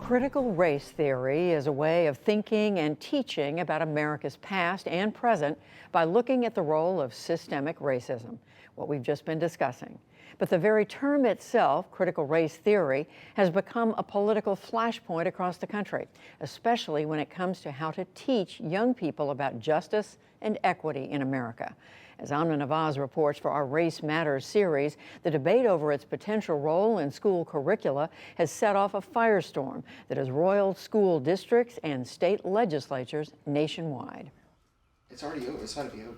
Critical race theory is a way of thinking and teaching about America's past and present by looking at the role of systemic racism, what we've just been discussing. But the very term itself, critical race theory, has become a political flashpoint across the country, especially when it comes to how to teach young people about justice and equity in America. As Amna Nawaz reports for our Race Matters series, the debate over its potential role in school curricula has set off a firestorm that has roiled school districts and state legislatures nationwide. It's already over. It's got to be over.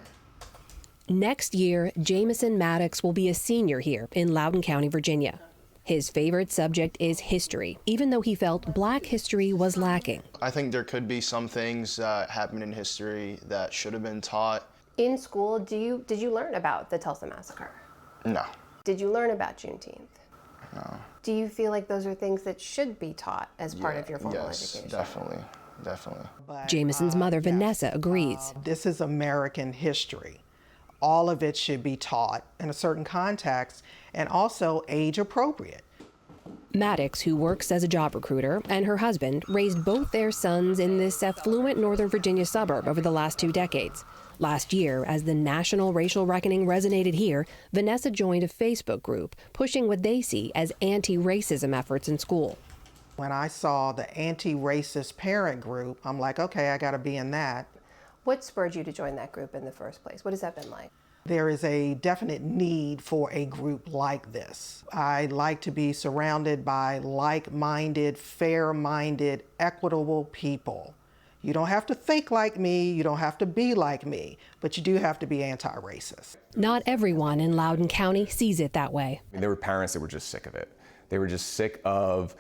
Next year, Jamison Maddox will be a senior here in Loudoun County, Virginia. His favorite subject is history, even though he felt Black history was lacking. I think there could be some things that happened in history that should have been taught. In school, did you learn about the Tulsa Massacre? No. Did you learn about Juneteenth? No. Do you feel like those are things that should be taught as part of your formal education? Yes, definitely. Jamison's mother, Vanessa, agrees. This is American history. All of it should be taught in a certain context and also age appropriate. Maddox, who works as a job recruiter, and her husband raised both their sons in this affluent Northern Virginia suburb over the last 2 decades. Last year, as the national racial reckoning resonated here, Vanessa joined a Facebook group pushing what they see as anti-racism efforts in school. When I saw the anti-racist parent group, I'm like, okay, I got to be in that. What spurred you to join that group in the first place? What has that been like? There is a definite need for a group like this. I like to be surrounded by like-minded, fair-minded, equitable people. You don't have to think like me, you don't have to be like me, but you do have to be anti-racist. Not everyone in Loudoun County sees it that way. There were parents that were just sick of it. They were just sick of,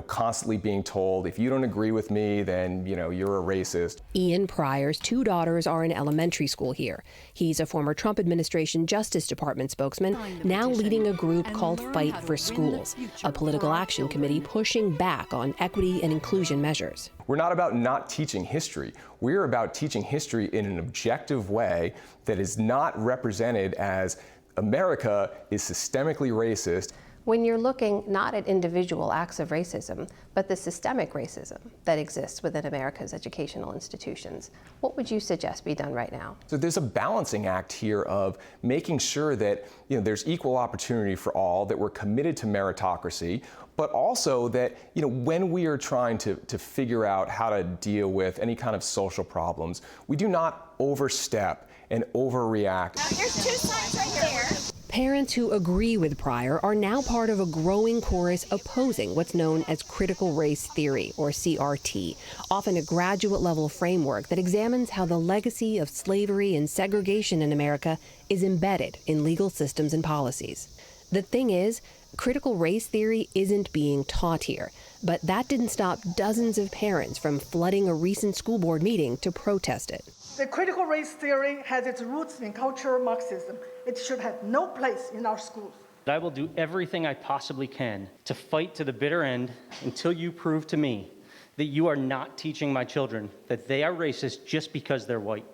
constantly being told, if you don't agree with me, then, you're a racist. Ian Pryor's 2 daughters are in elementary school here. He's a former Trump administration Justice Department spokesman, now leading a group called Fight for Schools, a political action committee pushing back on equity and inclusion measures. We're not about not teaching history. We're about teaching history in an objective way that is not represented as America is systemically racist. When you're looking not at individual acts of racism, but the systemic racism that exists within America's educational institutions, what would you suggest be done right now? So there's a balancing act here of making sure that there's equal opportunity for all, that we're committed to meritocracy, but also that when we are trying to figure out how to deal with any kind of social problems, we do not overstep and overreact. Here's 2 signs right there. Parents who agree with Pryor are now part of a growing chorus opposing what's known as critical race theory, or CRT, often a graduate-level framework that examines how the legacy of slavery and segregation in America is embedded in legal systems and policies. The thing is, critical race theory isn't being taught here, but that didn't stop dozens of parents from flooding a recent school board meeting to protest it. The critical race theory has its roots in cultural Marxism. It should have no place in our schools. I will do everything I possibly can to fight to the bitter end until you prove to me that you are not teaching my children that they are racist just because they're white.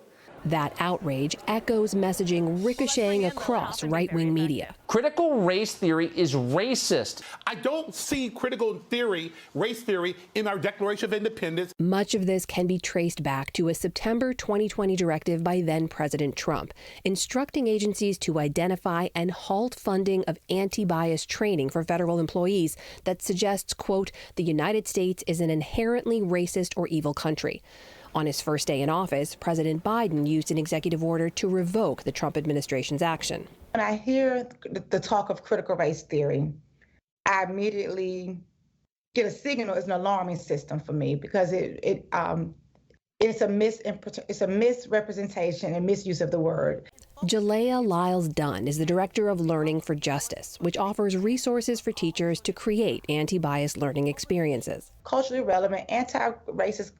That outrage echoes messaging ricocheting across right-wing media. Critical race theory is racist. I don't see critical race theory, in our Declaration of Independence. Much of this can be traced back to a September 2020 directive by then-President Trump, instructing agencies to identify and halt funding of anti-bias training for federal employees that suggests, quote, the United States is an inherently racist or evil country. On his first day in office, President Biden used an executive order to revoke the Trump administration's action. When I hear the talk of critical race theory, I immediately get a signal. It's an alarming system for me because it's a misrepresentation and misuse of the word. Jalea Lyles Dunn is the Director of Learning for Justice, which offers resources for teachers to create anti-bias learning experiences. Culturally relevant, anti-racist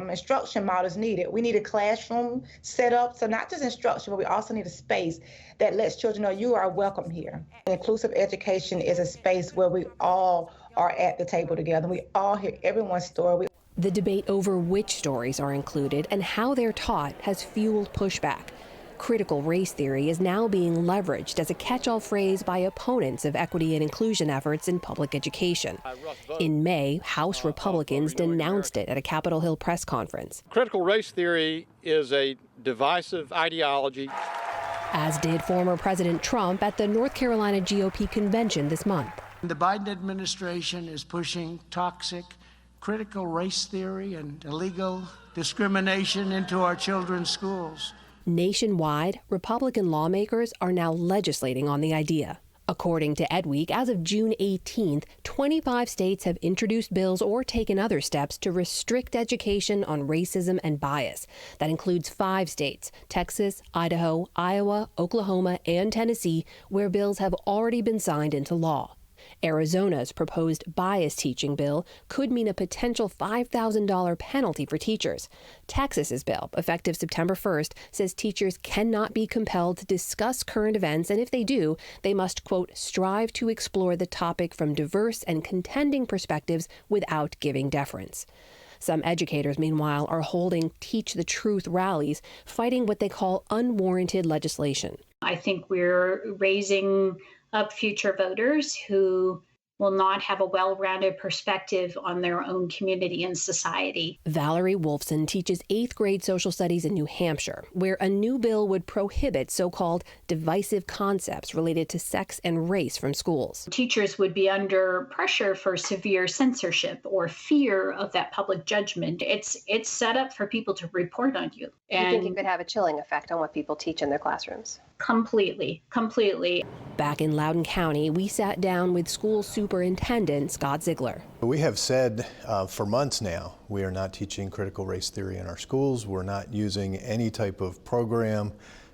instruction models needed. We need a classroom set up, so not just instruction, but we also need a space that lets children know you are welcome here. Inclusive education is a space where we all are at the table together. We all hear everyone's story. The debate over which stories are included and how they're taught has fueled pushback. Critical race theory is now being leveraged as a catch-all phrase by opponents of equity and inclusion efforts in public education. In May, House Republicans denounced it at a Capitol Hill press conference. Critical race theory is a divisive ideology. As did former President Trump at the North Carolina GOP convention this month. The Biden administration is pushing toxic critical race theory and illegal discrimination into our children's schools. Nationwide, Republican lawmakers are now legislating on the idea. According to EdWeek, as of June 18th, 25 states have introduced bills or taken other steps to restrict education on racism and bias. That includes 5 states, Texas, Idaho, Iowa, Oklahoma, and Tennessee, where bills have already been signed into law. Arizona's proposed bias teaching bill could mean a potential $5,000 penalty for teachers. Texas's bill, effective September 1st, says teachers cannot be compelled to discuss current events, and if they do, they must, quote, strive to explore the topic from diverse and contending perspectives without giving deference. Some educators, meanwhile, are holding Teach the Truth rallies, fighting what they call unwarranted legislation. I think we're raising up future voters who will not have a well-rounded perspective on their own community and society. Valerie Wolfson teaches 8th grade social studies in New Hampshire, where a new bill would prohibit so-called divisive concepts related to sex and race from schools. Teachers would be under pressure for severe censorship or fear of that public judgment. It's set up for people to report on you. And you think it could have a chilling effect on what people teach in their classrooms? Completely. Back in Loudoun County, we sat down with school superintendent Scott Ziegler. We have said for months now, we are not teaching critical race theory in our schools. We're not using any type of program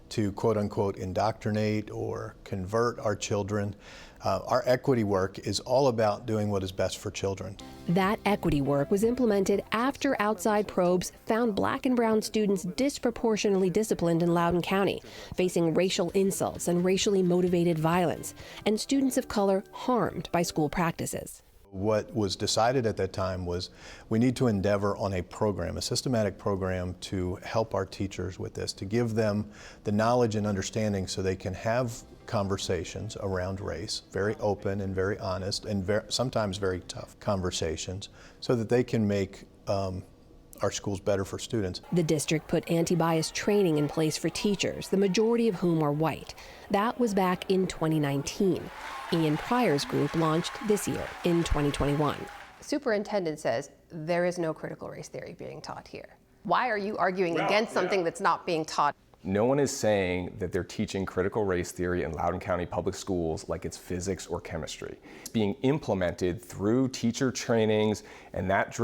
to quote unquote indoctrinate or convert our children. Our equity work is all about doing what is best for children. That equity work was implemented after outside probes found Black and brown students disproportionately disciplined in Loudoun County, facing racial insults and racially motivated violence, and students of color harmed by school practices. What was decided at that time was we need to endeavor on a program, a systematic program to help our teachers with this, to give them the knowledge and understanding so they can have conversations around race, very open and very honest and sometimes very tough conversations, so that they can make our schools better for students. The district put anti-bias training in place for teachers, the majority of whom are white. That was back in 2019. Ian Pryor's group launched this year in 2021. The superintendent says there is no critical race theory being taught here. Why are you arguing against something that's not being taught? No one is saying that they're teaching critical race theory in Loudoun County Public Schools like it's physics or chemistry. It's being implemented through teacher trainings, and that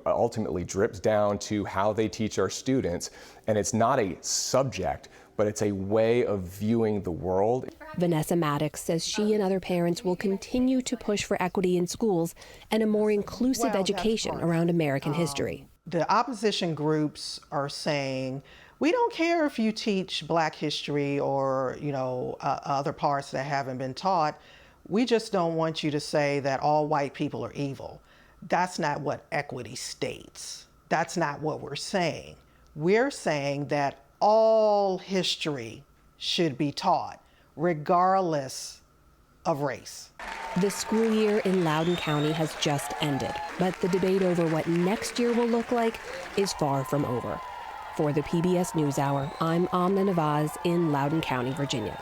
ultimately drips down to how they teach our students. And it's not a subject, but it's a way of viewing the world. Vanessa Maddox says she and other parents will continue to push for equity in schools and a more inclusive education around American history. The opposition groups are saying, we don't care if you teach Black history or, other parts that haven't been taught. We just don't want you to say that all white people are evil. That's not what equity states. That's not what we're saying. We're saying that all history should be taught, regardless of race. The school year in Loudoun County has just ended, but the debate over what next year will look like is far from over. For the PBS NewsHour, I'm Amna Nawaz in Loudoun County, Virginia.